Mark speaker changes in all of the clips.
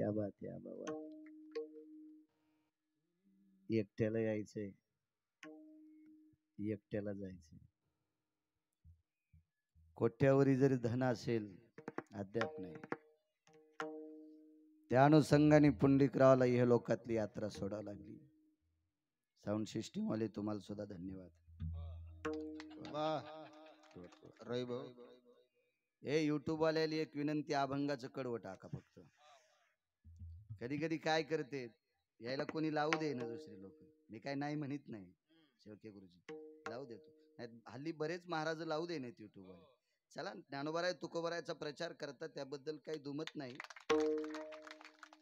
Speaker 1: क्या बात आहे बाबा. एकट्याला यायचंय, एकट्याला जायचंय. कोट्यावरी जरी धन असेल अद्याप नाही. त्या अनुषंगाने पुंडलिकरावला ह्या लोकातली यात्रा सोडावी लागली. साऊंड सिस्टीम वाले तुम्हाला सुद्धा धन्यवाद. हे युट्यूब वाल्याला एक विनंती, अभंगाचं कडवं टाका फक्त. कधी कधी काय करते, यायला कोणी लावू दे ना दुसरे लोक. मी काय नाही म्हणत नाही, शेवके गुरुजी लावू देतो. हल्ली बरेच महाराज लावू दे नाहीत युट्यूब वाले. चला, ज्ञानोबाराय तुकोबारायचा प्रचार करतात, त्याबद्दल काही दुमत नाही.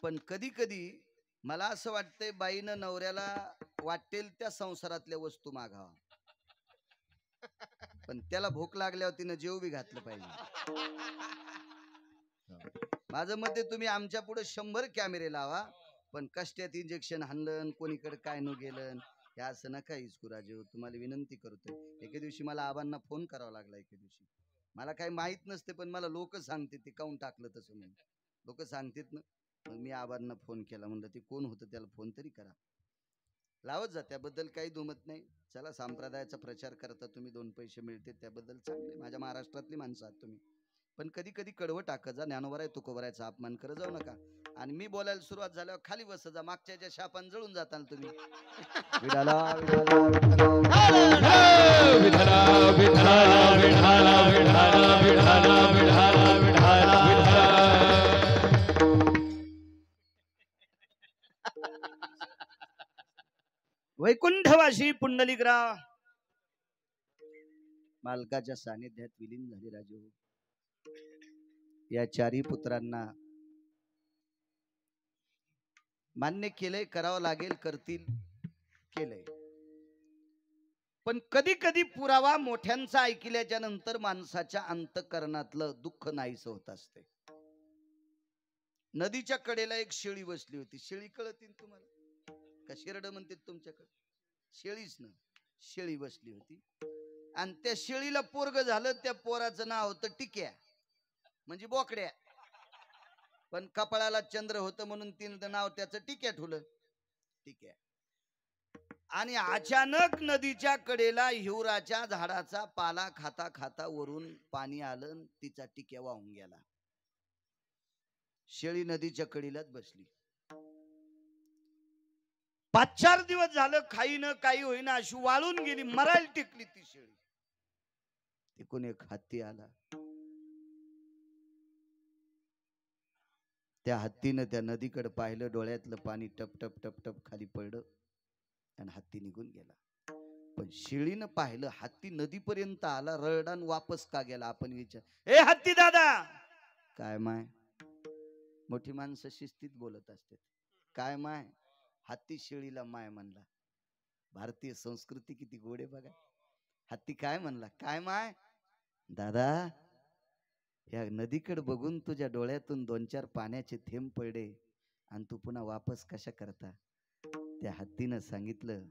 Speaker 1: पण कधी कधी मला असं वाटतंय, बाईनं नवऱ्याला वाटेल त्या संसारातल्या वस्तू मागावा, पण त्याला भूक लागल्यावर तिनं जेव बी घातलं पाहिजे. माझं मत आहे, तुम्ही आमच्या पुढे 100 कॅमेरे लावा, पण कष्टात इंजेक्शन हाणलं, कोणीकडे काय न गेलं, हे असं नका इसकू राजे. तुम्हाला विनंती करतोय. एके दिवशी मला आबांना फोन करावा लागला. एके दिवशी मला काही माहित नसते, पण मला लोक सांगते ते काऊन टाकलं तसं म्हणून. लोक सांगतात ना. मग मी आबांना फोन केला, म्हणलं ते कोण होतं त्याला फोन तरी करा. लावत जा, त्याबद्दल काही दुमत नाही. चला, संप्रदायाचा प्रचार करता तुम्ही, 2 पैसे मिळते त्याबद्दल चांगले. माझ्या महाराष्ट्रातली माणसं आहात तुम्ही. पण कधी कधी कडवं टाकत जा. ज्ञानोबाराय तुकोबारायचा अपमान करत जाऊ नका. आणि मी बोलायला सुरुवात झाल्यावर खाली बसत जा. मागच्या शापान जळून जाताल तुम्ही. विठाला विठाला विठाला विठाला विठाला विठाला विठाला विठाला विठाला विठाला. वैकुंठवासी पुंडलिकराव मालकाच्या सानिध्यात विलीन झाले. राजू, या 4ही पुत्रांना मान्य केलंय, करावं लागेल, करतील, केलंय. पण कधी कधी पुरावा मोठ्यांचा ऐकल्याच्या नंतर माणसाच्या अंतःकरणातलं दुःख नाहीस होत असते. नदीच्या कडेला एक शेळी बसली होती. शेळी कळतील तुम्हाला का शेरड म्हणते तुमच्याकडे? शेळीच ना. शेळी बसली होती आणि त्या शेळीला पोरग झालं. त्या पोराचं नाव होतं टिक्या, म्हणजे बोकड्या. पण कपाळाला चंद्र होतं म्हणून तिनं नाव त्याचं टिक्या ठेवलं. टिक्या. आणि अचानक नदीच्या कडेला हिवराच्या झाडाचा पाला खाता खाता वरून पाणी आलं, तिचा टिक्या वाहून गेला. शेळी नदीच्या कडेलाच बसली. 5-4 दिवस झालं खाईन काही होईना, अशी वाळून गेली, मरायला टिकली ती शेळी. तिकून एक हत्ती आला. त्या हत्तीनं त्या नदीकडे पाहिलं, डोळ्यातलं पाणी टप टप टप टप खाली पडलं आणि हत्ती निघून गेला. पण शेळीनं पाहिलं, हत्ती नदीपर्यंत आला, रडान वापस का गेला. आपण विचार, ए हत्ती दादा, काय माय? मोठी माणसं शिस्तीत बोलत असतात. काय माय? हत्ती शेळीला माय म्हणला. भारतीय संस्कृती किती गोडे बघा. हत्ती काय म्हणला? काय माय? दादा, या नदीकडे बघून तुझ्या डोळ्यातून 2-4 पाण्याचे थेंब पडले आणि तू पुन्हा वापस कशा करता? त्या हत्तीनं सांगितलं,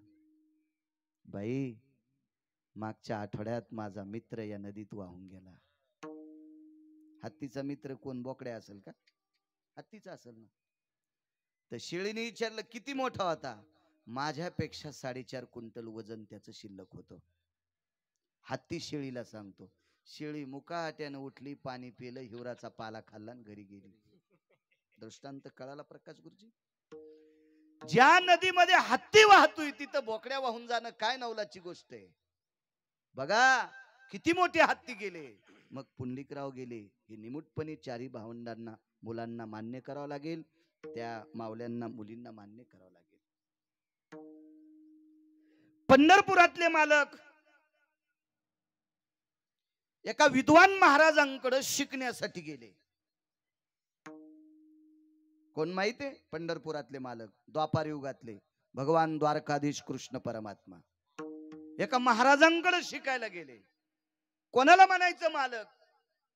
Speaker 1: बाई, मागच्या आठवड्यात माझा मित्र या नदीत वाहून गेला. हत्तीचा मित्र कोण? बोकड्या असेल का? हत्तीचा असेल ना. तर शेळीने विचारलं, किती मोठा होता? माझ्यापेक्षा 4.5 क्विंटल वजन त्याचं शिल्लक होतं. हत्ती शेळीला सांगतो. शेळी मुकाट्यानं उठली, पाणी पिलं, हिवराचा पाला खाल्ला आणि घरी गेली. दृष्टांत कळाला प्रकाश गुरुजी? ज्या नदीमध्ये हत्ती वाहतोय तिथं बोकड्या वाहून जाणं काय नवलाची गोष्ट आहे. बघा किती मोठे हत्ती गेले. मग पुंडलिकराव गेले. हे निमूटपणे 4ही भावंडांना, मुलांना मान्य करावं लागेल, त्या मावल्यांना, मुलींना मान्य करावं लागेल. पंढरपुरातले मालक एका विद्वान महाराजांकडे शिकण्यासाठी गेले. कोण माहिती आहे? पंढरपुरातले मालक, द्वापार युगातले भगवान द्वारकाधीश कृष्ण परमात्मा एका महाराजांकडे शिकायला गेले. कोणाला म्हणायचं मालक?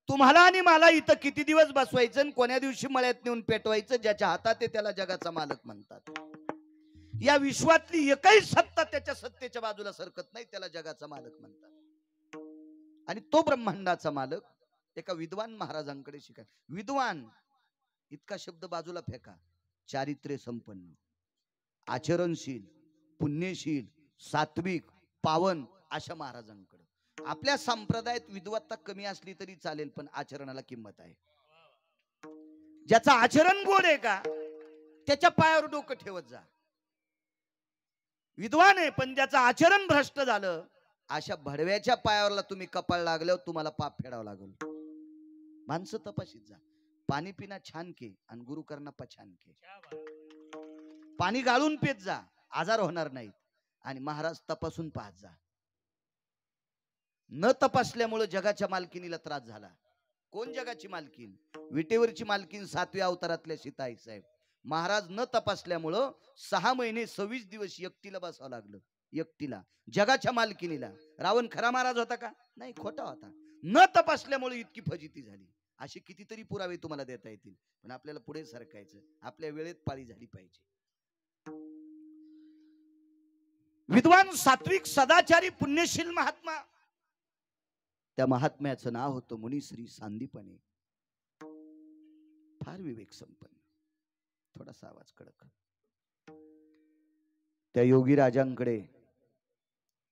Speaker 1: तुम्हाला आणि मला इथं किती दिवस बसवायचं आणि कोण्या दिवशी मळ्यात नेऊन पेटवायचं, ज्याच्या हातात आहे त्याला जगाचा मालक म्हणतात. या विश्वातली एकही सत्ता त्याच्या सत्तेच्या बाजूला सरकत नाही, त्याला जगाचा मालक म्हणतात. आणि तो ब्रह्मांडाचा मालक एका विद्वान महाराजांकडे शिकाय. विद्वान इतका शब्द बाजूला फेका. चारित्र्य संपन्न, आचरणशील, पुण्यशील, सात्विक, पावन अशा महाराजांकडे. आपल्या संप्रदायात विद्वत्ता कमी असली तरी चालेल, पण आचरणाला किंमत आहे. ज्याचं आचरण गोड आहे का त्याच्या पायावर डोकं ठेवत जा. विद्वान आहे पण ज्याचं आचरण भ्रष्ट झालं, अशा भडव्याच्या पायावरला तुम्ही कपाळ लागल्यावर तुम्हाला पाप फेडावं लागेल. माणसं तपाशीत जा. पाणी पिना छान के आणि गुरु करना पछान के. पाणी गाळून पेत जा, आजार होणार नाहीत. आणि महाराज तपासून पाहत जा. न तपासल्यामुळे जगाच्या मालकिनीला त्रास झाला. कोण जगाची मालकीन? विटेवरची मालकीन 7व्या अवतारातल्या सीताई साहेब. महाराज न तपासल्यामुळं 6 महिने 26 दिवस एकटीला बसावं लागलं. एकटीला, जगाच्या मालकिनीला. रावण खरा महाराज होता का? नाही, खोटा होता. न तपासल्यामुळे इतकी फजिती झाली. असे कितीतरी पुरावे तुम्हाला देता येतील, पण आपल्याला पुढे सरकायचं. आपल्या वेळेत पाळी झाली पाहिजे. विद्वान, सात्विक, सदाचारी, पुण्यशील महात्मा. त्या महात्म्याचं नाव होतं मुनिश्री सांदीपनी. फार विवेक संपन्न. थोडासा आवाज कडक. त्या योगी राजांकडे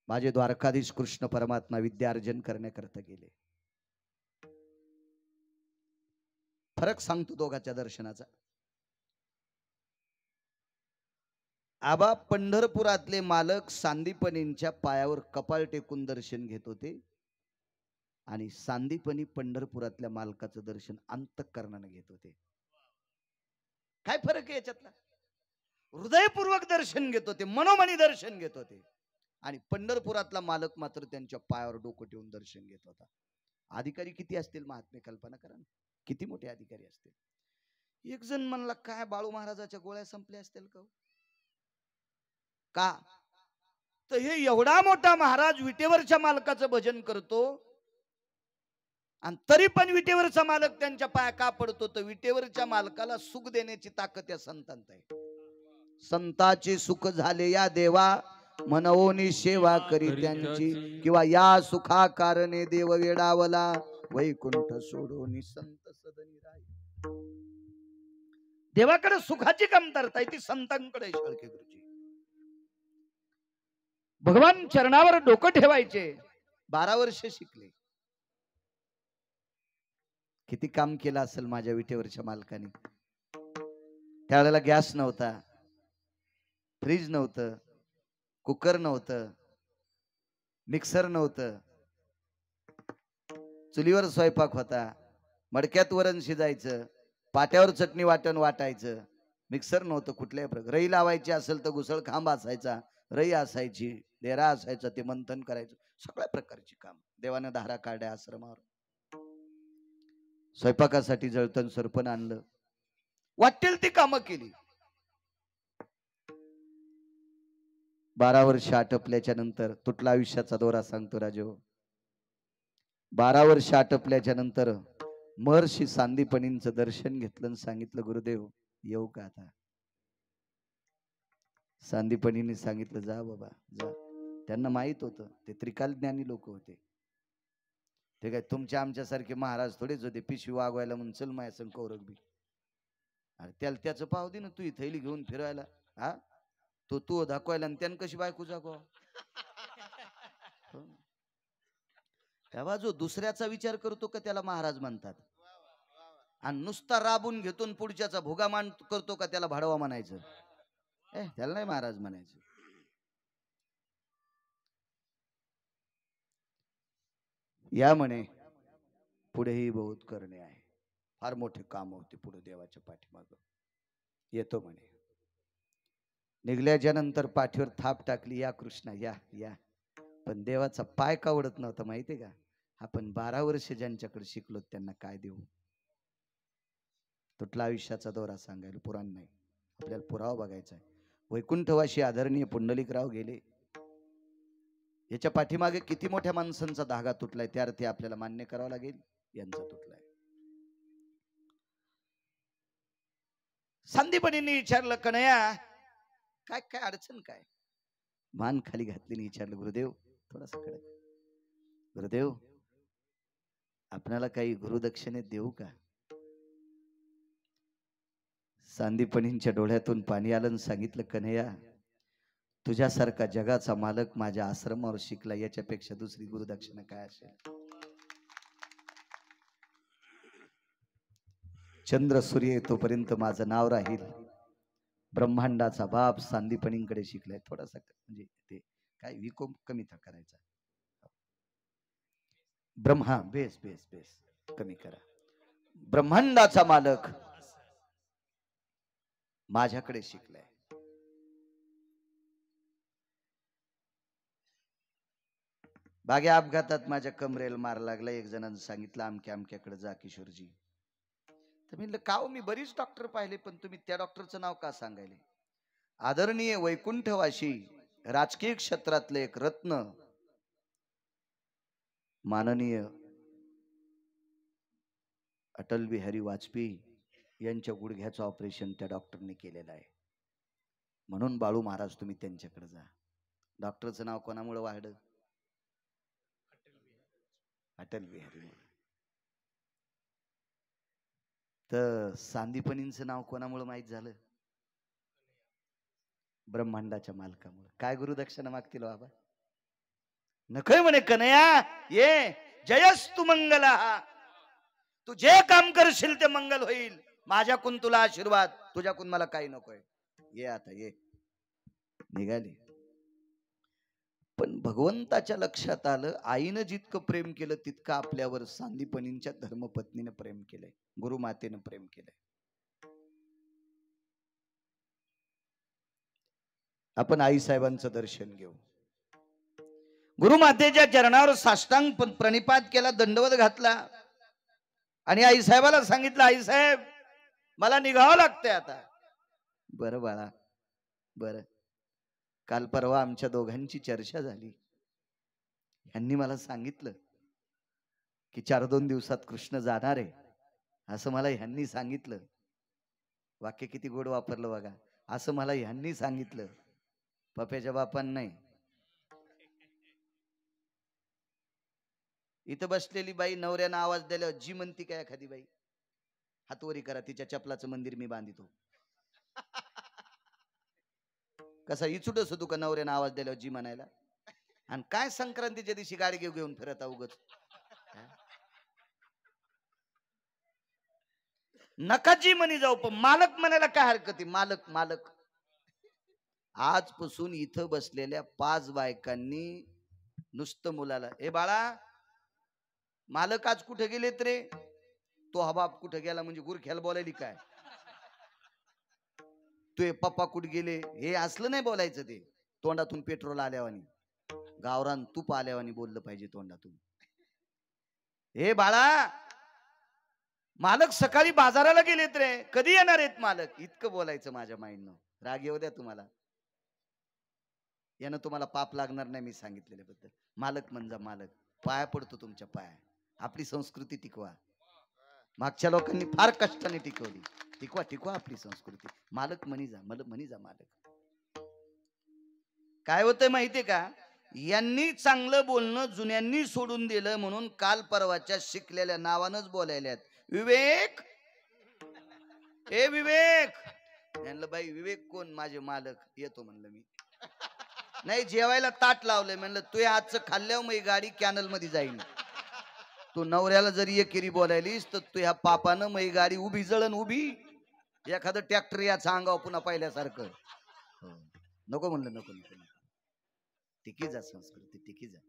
Speaker 1: माझे द्वारकाधीश कृष्ण परमात्मा विद्यार्जन करण्याकरता गेले. फरक सांगतो दोघांच्या दर्शनाचा. आबा पंढरपुरातले मालक सांदीपनींच्या पायावर कपाळ टेकून दर्शन घेत होते आणि सांदीपनी पंढरपुरातल्या मालकाचं दर्शन अंतःकरणाने घेत होते. काय फरक आहे याच्यातला? हृदयपूर्वक दर्शन घेत होते, मनोमनी दर्शन घेत होते. आणि पंढरपुरातला मालक मात्र त्यांच्या पायावर डोकं ठेवून दर्शन घेत होता. अधिकारी किती असतील महात्मे, कल्पना करा ना, किती मोठे अधिकारी असतील. एक जण म्हणला, काय बाळू महाराजाच्या गोळ्या संपल्या असतील का? तर हे एवढा मोठा महाराज विटेवरच्या मालकाचं भजन करतो आणि तरी पण विटेवरचा मालक त्यांच्या पाया का पडतो? तर विटेवरच्या मालकाला सुख देण्याची ताकद या संतांत आहे. संताचे सुख झाले या देवा, मनवोनी सेवा करी त्यांची. किंवा या सुखा कारणे देव वेडावला, वैकुंठ सोडून संत सदनी राही. देवाकडे सुखाची कमतरता आहे, ती संतांकडे. शेळके गुरुजी भगवान चरणावर डोकं ठेवायचे. 12 वर्ष शिकले. किती काम केलं असेल माझ्या विटेवरच्या मालकाने. त्यावेळेला गॅस नव्हता, फ्रीज नव्हतं, कुकर नव्हतं, मिक्सर नव्हतं, चुलीवर स्वयंपाक होता, मडक्यात वरण शिजायचं, पाट्यावर चटणी वाटण वाटायचं. मिक्सर नव्हतं कुठल्याही प्रकार. रई लावायची असेल तर घुसळ खांब असायचा, रई असायची, डेरा असायचा, ते मंथन करायचं. सगळ्या प्रकारची काम. देवाने धारा काढ्या आश्रमावर. स्वयंपाकासाठी जळतण सरपण आणलं, वाटेल ती कामं केली. 12 वर्ष आटपल्याच्या नंतर तुटला आयुष्याचा दोरा सांगतो राजो. 12 वर्ष आटपल्याच्या नंतर महर्षी सांदीपनींचं दर्शन घेतलं आणि सांगितलं, गुरुदेव येऊ का आता? सांदीपनींनी सांगितलं, जा बाबा जा. त्यांना माहित होतं ते त्रिकाल ज्ञानी लोक होते. ते काय तुमच्या आमच्यासारखे महाराज थोडेच होते. पिशवी वागवायला म्हणून चल माया संग कौरक बी. अरे त्याला त्याचं पाव दे ना, तू थैली घेऊन फिरायला. हा, तू दाखवायला आणि त्यानं कशी बायको जागवा. तेव्हा जो दुसऱ्याचा विचार करतो का त्याला महाराज म्हणतात. आणि नुसता राबून घेतून पुढच्याचा भोगा मान करतो का त्याला भाडवा म्हणायचं. त्याला नाही महाराज म्हणायचं. या म्हणे पुढेही बहुत करणे आहे. फार मोठे काम होते पुढे देवाच्या पाठीमाग. येतो म्हणे. निघल्याच्या नंतर पाठीवर थाप टाकली, या कृष्णा या या. पण देवाचा पाय का ओढत नव्हता माहितीये का? आपण 12 वर्ष ज्यांच्याकडे शिकलो त्यांना काय देऊ? तुटला आयुष्याचा दौरा सांगायला पुराण नाही, आपल्याला पुरावा बघायचा आहे. वैकुंठवाशी आदरणीय पुंडलिकराव गेले. याच्या पाठीमागे किती मोठ्या माणसांचा धागा तुटलाय त्या अर्थी आपल्याला मान्य करावं लागेल, यांचा तुटलाय. सांदीपनींनी विचारलं, कन्हैया काय काय अडचण काय? मान खाली घातली, विचारलं, गुरुदेव थोडासा कडक. गुरुदेव आपल्याला काही गुरुदक्षिणे देऊ का? सांदीपणींच्या डोळ्यातून पाणी आलं आणि सांगितलं, कन्हैया, तुझ्यासारखा जगाचा मालक माझ्या आश्रमावर शिकला, याच्यापेक्षा दुसरी गुरुदक्षिणा काय असेल. चंद्र सूर्य येतोपर्यंत माझं नाव राहील. ब्रह्मांडाचा बाप सांदीपणींकडे शिकलाय. थोडासा म्हणजे ते काय विकोम कमी करायचा. ब्रह्मा बेस बेस बेस कमी करा. ब्रह्मांडाचा मालक माझ्याकडे शिकलाय. बागे अपघातात माझ्या कमरेला मार लागला. एक जणांनी सांगितलं, अमक्या अमक्याकडे जा किशोरजी. तर म्हणलं, का हो, मी बरीच डॉक्टर पाहिले, पण तुम्ही त्या डॉक्टरचं नाव का सांगायले. आदरणीय वैकुंठवाशी राजकीय क्षेत्रातले एक रत्न माननीय अटल बिहारी वाजपेयी यांच्या गुडघ्याचं ऑपरेशन त्या डॉक्टरने केलेलं आहे. म्हणून बाळू महाराज तुम्ही त्यांच्याकडे जा. डॉक्टरचं नाव कोणामुळे वाढलं? अटल बिहारी. तर सांदीपणींचं नाव कोणामुळे माहीत झालं? ब्रह्मांडाच्या मालकामुळे. काय गुरुदक्षिणा मागतील बाबा? नकोय म्हणे, कन्हैया ये, जयस्तु मंगला, तू जे काम करशील ते मंगल होईल. माझ्याकडून तुला आशीर्वाद, तुझ्याकडून मला काही नकोय. ये आता ये. निघाले. पण भगवंताच्या लक्षात आलं, आईनं जितकं प्रेम केलं तितकं आपल्यावर सांदीपणींच्या धर्मपत्नीनं प्रेम केलंय, गुरुमातेनं प्रेम केलंय. आपण आई साहेबांचं दर्शन घेऊ. गुरुमातेच्या चरणावर साष्टांग प्रणिपात केला, दंडवत घातला आणि आई साहेबाला सांगितलं, आई साहेब मला निघावं लागतंय आता. बरं बाळा, बरं. काल परवा आमच्या दोघांची चर्चा झाली. यांनी मला सांगितलं की 4-2 दिवसात कृष्ण जाणार आहे, असं मला ह्यांनी सांगितलं. वाक्य किती गोड वापरलं बघा. असं मला ह्यांनी सांगितलं, पप्याच्या बापान नाही. इथं बसलेली बाई नवऱ्यानं आवाज दिल्यावर जी म्हणती काय एखादी बाई, हातवरी करा, तिच्या चपलाचं मंदिर मी बांधितो. कसा इचुटच होतो का नवऱ्यानं आवाज दिल्यावर जी म्हणायला? आणि काय संक्रांतीच्या दिवशी गाडी घेऊन फिरत उगच. नका जी म्हणी जाऊ, पण मालक म्हणायला काय हरकत आहे? मालक मालक. आजपासून इथं बसलेल्या 5 बायकांनी नुसतं मुलाला, ए बाळा, मालक आज कुठे गेलेत रे? तो हबाब कुठे गेला म्हणजे गुरख्याला बोलायली काय? तुझे पप्पा कुठे गेले? हे असलं नाही बोलायचं. ते तोंडातून पेट्रोल आल्यावानी, गावरान तूप आल्यावानी बोललं पाहिजे तोंडातून. हे बाळा, मालक सकाळी बाजाराला गेलेत रे, कधी येणार आहेत मालक? इतकं बोलायचं माझ्या माइंडनं. राग येऊ द्या तुम्हाला, यानं तुम्हाला पाप लागणार नाही मी सांगितलेल्याबद्दल. मालक म्हणजे मालक, पाया पडतो तुमच्या पाया. आपली संस्कृती टिकवा. मागच्या लोकांनी फार कष्टाने टिकवली. टिकवा टिकवा आपली संस्कृती. मालक म्हणी जा, म्हणी जा मालक. काय होतंय माहितीये का? यांनी चांगलं बोलणं जुन्यांनी सोडून दिलं, म्हणून काल परवाच्या शिकलेल्या नावानच बोलायल्यात. विवेक, ए विवेक. म्हणलं, बाई विवेक कोण? माझे मालक. येतो म्हणलं मी. नाही, जेवायला ताट लावलंय. म्हणलं, तू आजचं खाल्ल्यावर मग गाडी कॅनल मध्ये जाईल. तू नवऱ्याला जरी एकेरी बोलायलीस तर तू ह्या पापानं मग गाडी उभी जळण उभी. एखादं ट्रॅक्टर याचा अंगावर पुन्हा पाहिल्यासारखं. नको म्हणलं, नको नको. टिकी जा संस्कृती, टिकी जा.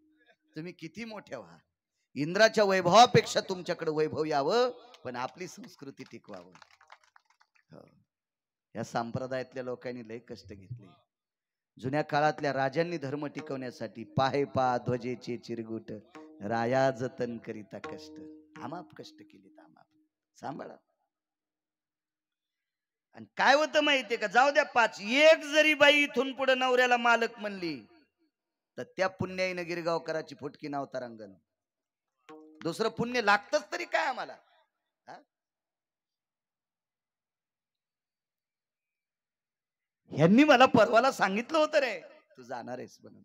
Speaker 1: तुम्ही किती मोठ्या व्हा, इंद्राच्या वैभवापेक्षा तुमच्याकडे वैभव यावं, पण आपली संस्कृती टिकवावं. या संप्रदायातल्या लोकांनी लय कष्ट घेतले. जुन्या काळातल्या राजांनी धर्म टिकवण्यासाठी पाहे पा ध्वजेचे चिरगुट, राया जतन करिता कष्ट. आमाप कष्ट केले, आमाप. सांभाळा. आणि काय होतं माहितीये का? जाऊ द्या 5, एक जरी बाई इथून पुढे नवऱ्याला मालक म्हणली तर त्या पुण्याईनं गिरगावकराची फुटकी नाव तरंगण. दुसरं पुण्य लागतच तरी काय आम्हाला? ह्यांनी मला परवाला सांगितलं होतं रे, तू जाणार आहेस म्हणून.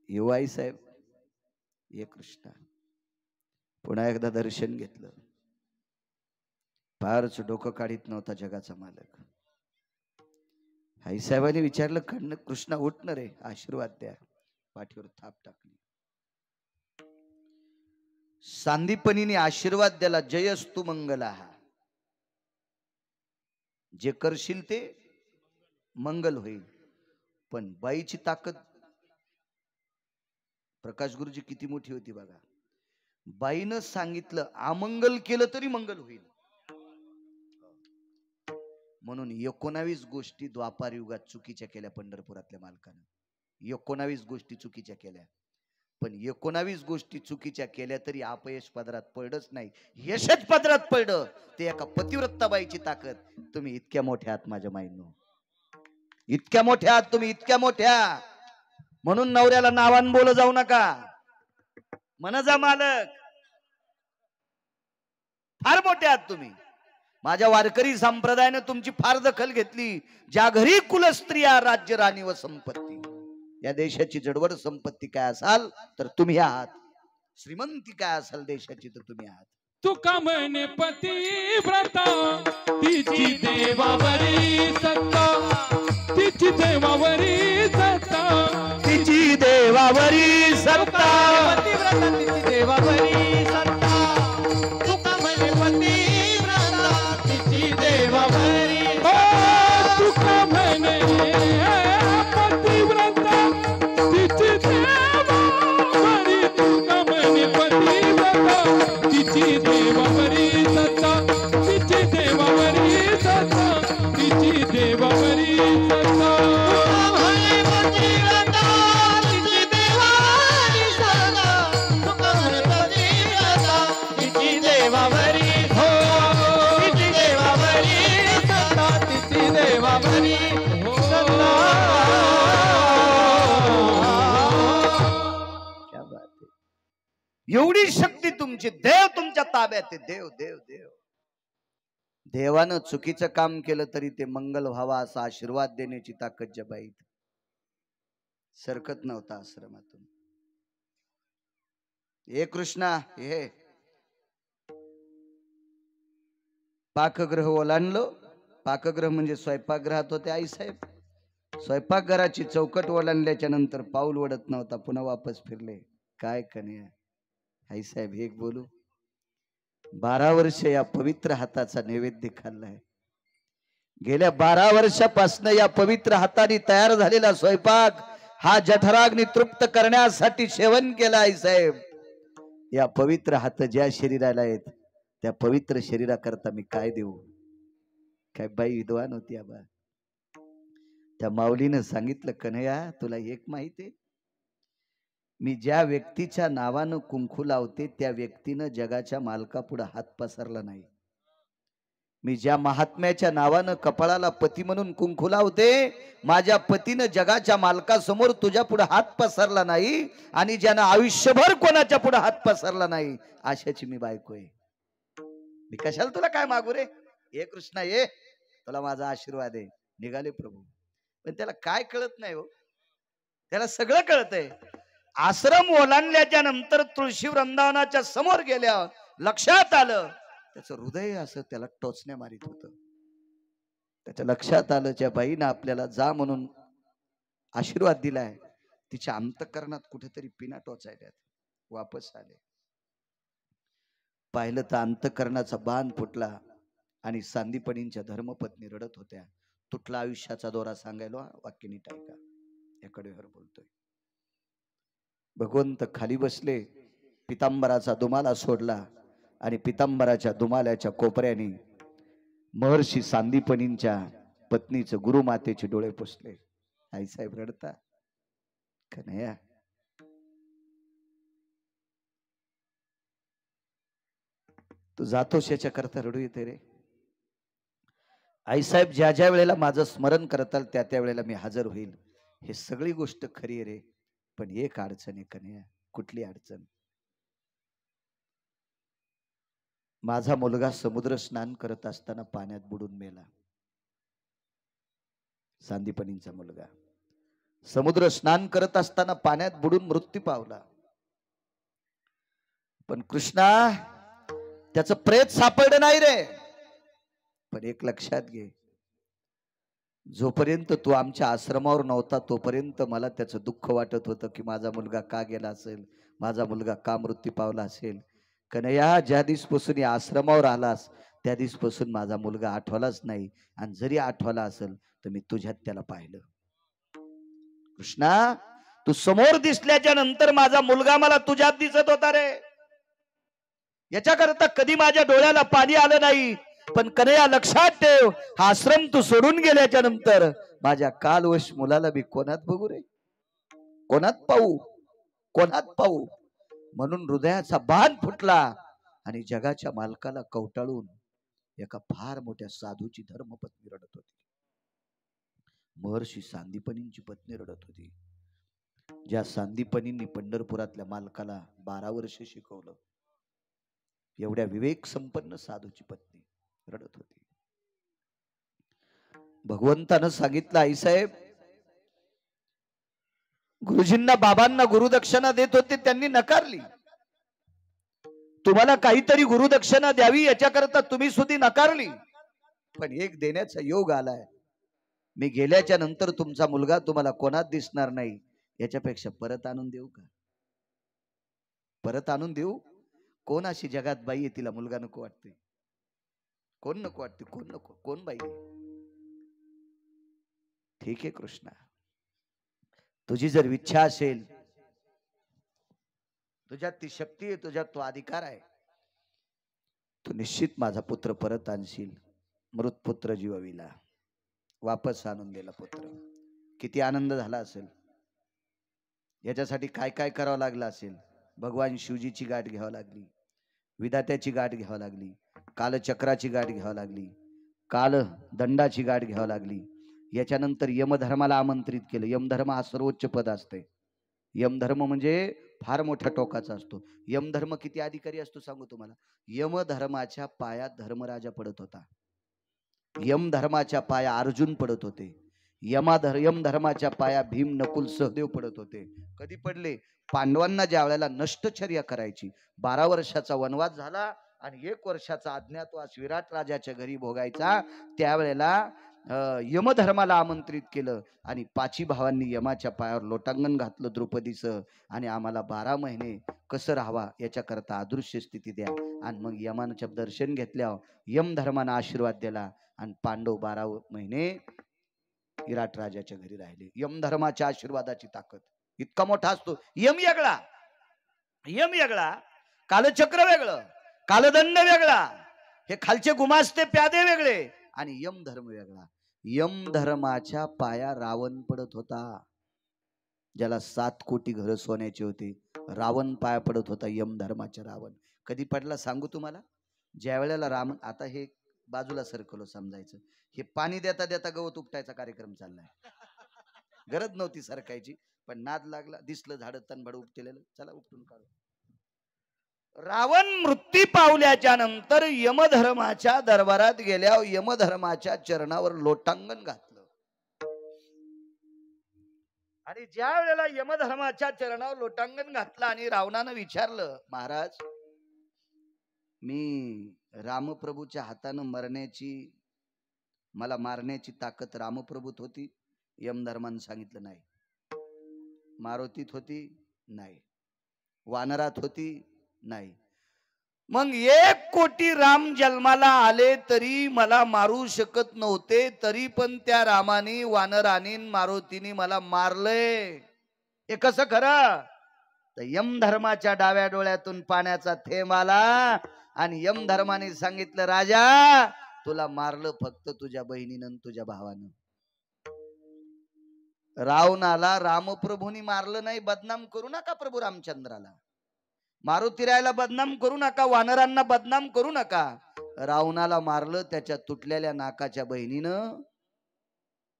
Speaker 1: युवाई साहेब, ये कृष्णा. पुन्हा एकदा दर्शन घेतलं. फारच डोकं काढीत नव्हता जगाचा मालक. आईसाहेबांनी विचारलं, कृष्णा उठणार रे, आशीर्वाद द्या. पाठीवर थाप टाकली. सांदीपनीने आशीर्वाद द्याला, जयस्तु मंगला. जे करशील ते मंगल होईल. पण बाईची ताकद प्रकाश गुरुजी किती मोठी होती बघा. बाईनं सांगितलं अमंगल केलं तरी मंगल होईल. म्हणून 19 गोष्टी द्वापार युगात चुकीच्या केल्या पंढरपुरातल्या मालकानं. 19 गोष्टी चुकीच्या केल्या. पण 19 गोष्टी चुकीच्या केल्या तरी अपयश पदरात पडच नाही, यशच पदरात पडलं. ते एका पतिव्रताबाईची ताकद. तुम्ही इतक्या मोठ्या आहात माझ्या माईंनो, इतक्या मोठ्या आहात तुम्ही, इतक्या मोठ्या. म्हणून नवऱ्याला नावान बोल जाऊ नका, म्हण जा मालक, फार मोठे आहात तुम्ही. माझ्या वारकरी संप्रदायाने तुमची फार दखल घेतली. ज्या घरी कुलस्त्रिया, राज्य, राणी व संपत्ती, या देशाची जडवड संपत्ती काय असाल तर तुम्ही आहात. श्रीमंती काय असाल देशाची तर तुम्ही आहात.
Speaker 2: तुका म्हणे पतिव्रता, तिची देवावरी सत्ता, तिची देवावरी सत्ता,
Speaker 1: तिची देवावरी सत्ता,
Speaker 2: पतिव्रता तिची देवावरी सत्ता. तुका म्हणे पतिव्रता, तिची देवावरी, तुका म्हणे पतिव्रता, तिची देवावरी, तुका म्हणे पतिव्रता, तिची देवावरी सत्ता, तिची देवावरी सत्ता, तिची देवावरी सत्ता.
Speaker 1: एवढी शक्ती तुमची, देव तुमच्या ताब्यात आहे. देव देव देव. देवानं चुकीचं काम केलं तरी ते मंगल व्हावा असा आशीर्वाद देण्याची ताकद जबाईत. सरकत नव्हता आश्रमातून. हे कृष्णा, हे पाकगृह ओलांडलो. पाकगृह म्हणजे स्वयंपाकगृहात होते आईसाहेब. स्वयंपाकघराची चौकट ओलांडल्याच्या नंतर पाऊल वडत नव्हता, पुन्हा वापस फिरले. काय कन्या आईसाहेब, एक बोलू, 12 वर्ष या पवित्र हाताचा नैवेद्य खाल्लाय. गेल्या 12 वर्षापासून या पवित्र हाताने तयार झालेला स्वयंपाक हा जठराग्नी तृप्त करण्यासाठी सेवन केला. आईसाहेब, या पवित्र हात ज्या शरीराला आहेत त्या पवित्र शरीराकरता मी काय देऊ. काय बाई विद्वान होती आबा. त्या माऊलीनं सांगितलं, कन्हैया तुला एक माहिती आहे, मी ज्या व्यक्तीच्या नावानं कुंकू लावते त्या व्यक्तीनं जगाच्या मालकापुढे हात पसरला नाही. मी ज्या महात्म्याच्या नावानं कपाळाला पती म्हणून कुंकू लावते, माझ्या पतीनं जगाच्या मालकासमोर तुझ्या पुढे हात पसरला नाही. आणि ज्यानं आयुष्यभर कोणाच्या पुढे हात पसरला नाही अशाची मी बायको आहे. मी कशाला तुला काय मागू रे. हे कृष्णा ये, तुला माझा आशीर्वाद आहे. निघाले प्रभू. पण त्याला काय कळत नाही हो, त्याला सगळं कळतंय. आश्रम ओलांडल्याच्या नंतर तुळशी वृंदावनाच्या समोर गेल्या लक्षात आलं त्याचं हृदय असं त्याला टोचण्या मारित होतं. त्याच्या लक्षात आलं ज्या बाईनं आपल्याला जा म्हणून आशीर्वाद दिलाय तिच्या अंतःकरणात कुठेतरी पिना टोचायल्यात. वापस आले, पाहिलं तर अंतःकरणाचा बाण फुटला आणि सांदीपणींच्या धर्मपत्नी रडत होत्या. तुटला आयुष्याचा दोरा सांगायला वाक्य नीट ऐका. याकडे बोलतोय. भगवंत खाली बसले, पितांबराचा दुमाला सोडला आणि पितांबराच्या दुमाल्याच्या कोपऱ्याने महर्षी सांदीपनींच्या पत्नीचं गुरुमातेचे डोळे पुसले. आईसाहेब रडता. कन्हैया, तू जातोस याच्या करता रडू येते रे. आईसाहेब, ज्या ज्या वेळेला माझं स्मरण करताल त्या त्या वेळेला मी हजर होईल. हे सगळी गोष्ट खरी आहे रे, पण एक अडचण आहे कन्हैया. कुठली अडचण? माझा मुलगा समुद्र स्नान करत असताना पाण्यात बुडून मेला. सांदीपनींचा मुलगा समुद्र स्नान करत असताना पाण्यात बुडून मृत्यू पावला. पण कृष्णा, त्याचं प्रेत सापडलं नाही रे. पण एक लक्षात घे, जोपर्यंत तू आमच्या आश्रमावर नव्हता तोपर्यंत मला त्याचं दुःख वाटत होतं की माझा मुलगा का गेला असेल, माझा मुलगा का मृत्यू पावला असेल. कन्हैया, ज्या दिवसपासून या आश्रमावर आलास त्या दिवसपासून माझा मुलगा आठवलाच नाही, आणि जरी आठवला असेल तर मी तुझ्यात त्याला पाहिलं. कृष्णा, तू समोर दिसल्याच्या नंतर माझा मुलगा मला तुझ्यात दिसत होता रे. याच्याकरता कधी माझ्या डोळ्याला पाणी आलं नाही. पण कन्हैया लक्षात ठेव, हा आश्रम तू सोडून गेल्याच्या नंतर माझ्या कालवश मुलाला मी कोणात बघू रे, कोणात पाहू, कोणात पाहू. म्हणून हृदयाचा बाण फुटला आणि जगाच्या मालकाला कवटाळून एका फार मोठ्या साधूची धर्मपत्नी रडत होती. महर्षी सांदीपनींची पत्नी रडत होती. ज्या सांदीपनींनी पंढरपुरातल्या मालकाला 12 वर्ष शिकवलं, एवढ्या विवेक संपन्न साधूची पत्नी रडत होती. भगवंतानं सांगितलं, आईसाहेब, गुरुजींना बाबांना गुरुदक्षिणा देत होते, त्यांनी नकारली. तुम्हाला काहीतरी गुरुदक्षिणा द्यावी याच्याकरता तुम्ही सुद्धा नकारली. पण एक देण्याचा योग आलाय. मी गेल्याच्या नंतर तुमचा मुलगा तुम्हाला कोणात दिसणार नाही, याच्यापेक्षा परत आणून देऊ का? परत आणून देऊ? कोण अशी जगात बाई आहे तिला मुलगा नको वाटते? कोण नको वाटते? कोण नको? कोण बाई? ठीक आहे कृष्णा, तुझी जर इच्छा असेल, तुझ्यात ती शक्ती आहे, तुझ्यात तो अधिकार आहे, तू निश्चित माझा पुत्र परत आणशील. मृत पुत्र जीवविला वापस आणून दिला पुत्र. किती आनंद झाला असेल. याच्यासाठी काय काय करावं लागलं असेल. भगवान शिवजीची गाठ घ्यावं लागली, विधात्याची गाठ घ्यावं लागली, कालचक्राची गाठ घ्यावं लागली, काल दंडाची गाठ घ्यावं लागली. याच्यानंतर यमधर्माला आमंत्रित केलं. यमधर्म हा सर्वोच्च पद असते. यमधर्म म्हणजे फार मोठ्या टोकाचा असतो. यमधर्म किती अधिकारी असतो सांगू तुम्हाला. यमधर्माच्या पायात धर्मराजा पडत होता. यमधर्माच्या पाया अर्जुन पडत होते. यमधर्माच्या पाया भीम, नकुल, सहदेव पडत होते. कधी पडले? पांडवांना ज्या वेळेला नष्टचर्या करायची, 12 वर्षाचा वनवास झाला आणि 1 वर्षाचा अज्ञातवास विराट राजाच्या घरी भोगायचा, त्यावेळेला यमधर्माला आमंत्रित केलं आणि 5 भावांनी यमाच्या पायावर लोटांगण घातलं द्रौपदीचं, आणि आम्हाला 12 महिने कसं राहावा याच्याकरता अदृश्य स्थिती द्या. आणि मग यमानं दर्शन घेतल्यावर यमधर्मानं आशीर्वाद दिला आणि पांडव 12 महिने विराट राजाच्या घरी राहिले. यमधर्माच्या आशीर्वादाची ताकद इतका मोठा असतो. यम वेगळा, यम वेगळा, कालचक्र वेगळं, कालदंड वेगळा, हे खालचे गुमास्ते प्यादे वेगळे, आणि यम धर्म वेगळा. यम धर्माच्या पाया रावण पडत होता, ज्याला 7 कोटी घर सोन्याचे होते. रावण पाया पडत होता, यम धर्माच्या रावण. कधी पडला सांगू तुम्हाला? ज्या वेळेला राम, आता हे बाजूला सरकलो समजायचं, हे पाणी देता देता गवत उपटायचा कार्यक्रम चाललाय. गरज नव्हती सरकायची, पण नाद लागला, दिसलं झाड तणभड उपटलेलं, चला उपटून काढू. रावण मृत्यू पावल्याच्या नंतर यमधर्माच्या दरबारात गेल्यावर यमधर्माच्या चरणावर लोटांगण घातलं. आणि ज्या वेळेला यमधर्माच्या चरणावर लोटांगण घातलं आणि रावणानं विचारलं, महाराज, मी रामप्रभूच्या हातानं मला मारण्याची ताकद रामप्रभूत होती? यमधर्मानं सांगितलं नाही. मारुतीत होती? नाही. वानरात होती? नाही. मग 1 कोटी राम जन्माला आले तरी मला मारू शकत नव्हते, तरी पण त्या रामाने, वानराने, मारुतीने मला मारलंय. हे कसं खरं? तर यमधर्माच्या डाव्या डोळ्यातून पाण्याचा थेंब आला आणि यमधर्माने सांगितलं, राजा, तुला मारलं फक्त तुझ्या बहिणीनं, तुझ्या भावानं. रावणाला रामप्रभूंनी मारलं नाही. बदनाम करू नका प्रभू रामचंद्राला, मारुतीरायाला बदनाम करू नका, वानरांना बदनाम करू नका. रावणाला मारलं त्याच्या तुटलेल्या नाकाच्या बहिणीनं,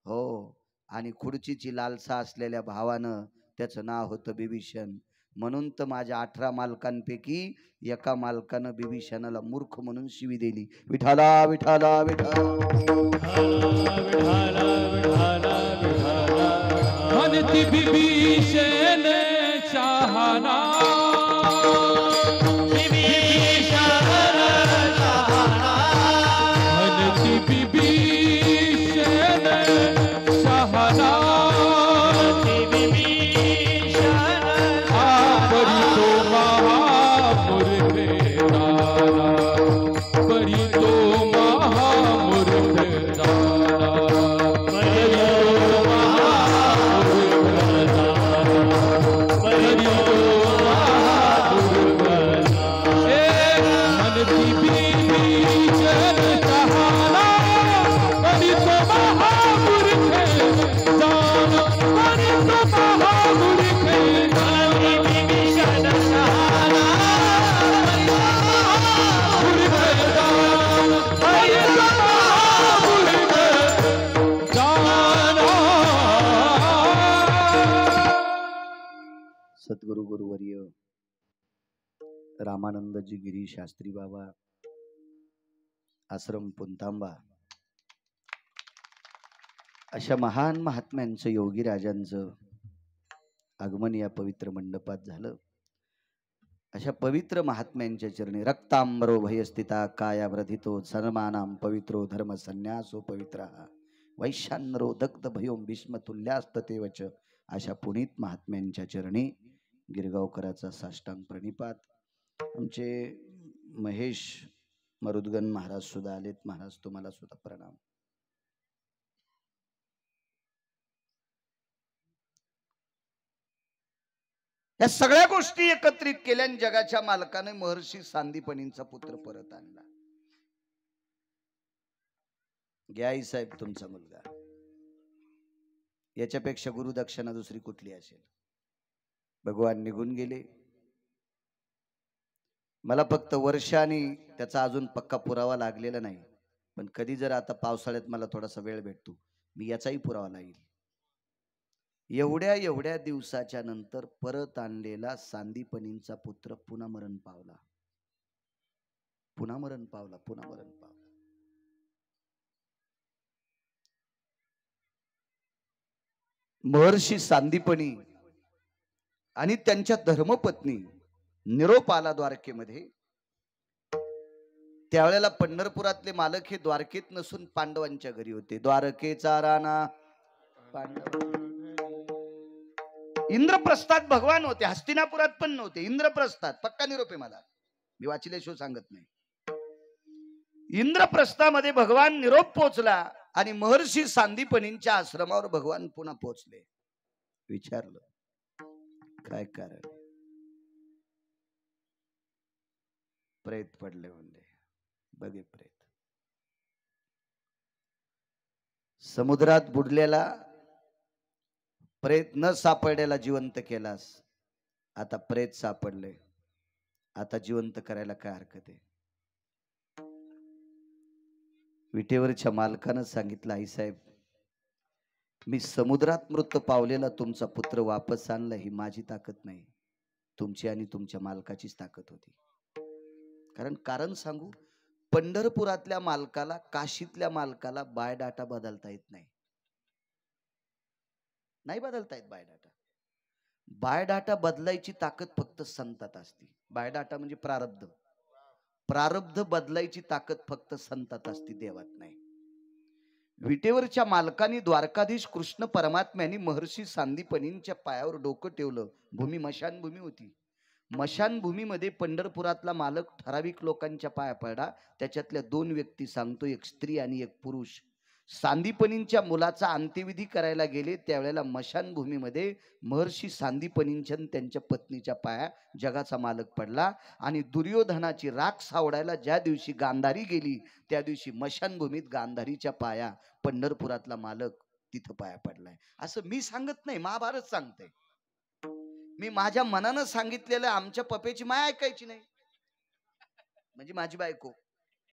Speaker 1: हो, आणि खुर्चीची लालसा असलेल्या भावानं. त्याचं नाव होतं बिभीषण. म्हणून तर माझ्या 18 मालकांपैकी एका मालकानं बिभीषणाला मूर्ख म्हणून शिवी दिली. विठाला विठाला विठाला
Speaker 2: म्हणती बिभीषण शहाणा, विभीषण शहाणा, म्हणती
Speaker 1: रामानंदजी गिरी शास्त्री बाबा, आश्रम पुंतांबा, अशा महान महात्म्यांचं, योगी राजांचं आगमन या पवित्र मंडपात झालं. अशा पवित्र महात्म्यांच्या चरणी रक्तांबरो भयस्थिता कायाव्रधितो सन्मानाम पवित्रो धर्म संन्यासो पवित्र वैशान्यरो दग्ध भयोम भीष्मतुल्यास्ततेवच. अशा पुनीत महात्म्यांच्या चरणी गिरगावकराचा साष्टांग प्रणिपात. आमचे महेश मरुदगन महाराज सुद्धा आलेत. महाराज तुम्हाला सुद्धा प्रणाम. या सगळ्या गोष्टी एकत्रित केल्याने जगाच्या मालकाने महर्षी सांदीपनींचा पुत्र परत आणला. घ्याई साहेब तुमचा मुलगा. याच्यापेक्षा गुरुदक्षिणा दुसरी कुठली असेल? भगवान निघून गेले. मला फक्त वर्षाने त्याचा अजून पक्का पुरावा लागलेला नाही, पण कधी जर आता पावसाळ्यात मला थोडासा वेळ भेटतो, मी याचाही पुरावा लागेल. एवढ्या दिवसाच्या नंतर परत आणलेला सांदीपनींचा पुत्र पुन्हा मरण पावला. महर्षी सांदीपनी आणि त्यांच्या धर्मपत्नी निरोप आला द्वारकेमध्ये. त्यावेळेला पंढरपुरातले मालक हे द्वारकेत नसून पांडवांच्या घरी होते. द्वारकेचा राणा पांडव. इंद्रप्रस्थात भगवान होते, हस्तिनापुरात पण नव्हते. इंद्रप्रस्थात पक्का निरोप आहे मला, मी वाचल्याशिवाय सांगत नाही. इंद्रप्रस्थामध्ये भगवान निरोप पोचला आणि महर्षी सांदीपनींच्या आश्रमावर भगवान पुन्हा पोचले. विचारलं काय कारण? प्रेत पडले म्हणले. बघे प्रेत. समुद्रात बुडलेला प्रेत न सापडलेला जिवंत केलास, आता प्रेत सापडले, आता जिवंत करायला काय हरकत आहे? विटेवरच्या मालकानं सांगितलं, आई साहेब, मी समुद्रात मृत पावलेला तुमचा पुत्र वापस आणला ही माझी ताकद नाही, तुमची आणि तुमच्या मालकाचीच ताकद होती. कारण सांगू, पंढरपुरातल्या मालकाला काशीतल्या मालकाला बायोडाटा बदलता येत नाही. नाही बदलता येत बायोडाटा. बायोडाटा बदलायची ताकद फक्त संतात असते. बायोडाटा म्हणजे प्रारब्ध. प्रारब्ध बदलायची ताकद फक्त संतात असते, देवात नाही. विटेवरच्या मालकाने द्वारकाधीश कृष्ण परमात्म्याने महर्षी सांदीपनींच्या पायावर डोकं ठेवलं. भूमी मशानभूमी होती. मशानभूमीमध्ये पंढरपुरातला मालक ठराविक लोकांच्या पाया पडला. त्याच्यातल्या 2 व्यक्ती सांगतो, एक स्त्री आणि एक पुरुष. सांदीपनींच्या मुलाचा अंत्यविधी करायला गेले, त्यावेळेला मशानभूमीमध्ये महर्षी सांदीपनींच्या त्यांच्या पत्नीच्या पाया जगाचा मालक पडला. आणि दुर्योधनाची राख सावडायला ज्या दिवशी गांधारी गेली, त्या दिवशी मशानभूमीत गांधारीच्या पाया पंढरपुरातला मालक तिथं पाया पडलाय. असं मी सांगत नाही, महाभारत सांगते. मी माझ्या मनानं सांगितलेलं. आमच्या पप्याची माय ऐकायची नाही, म्हणजे माझी बायको.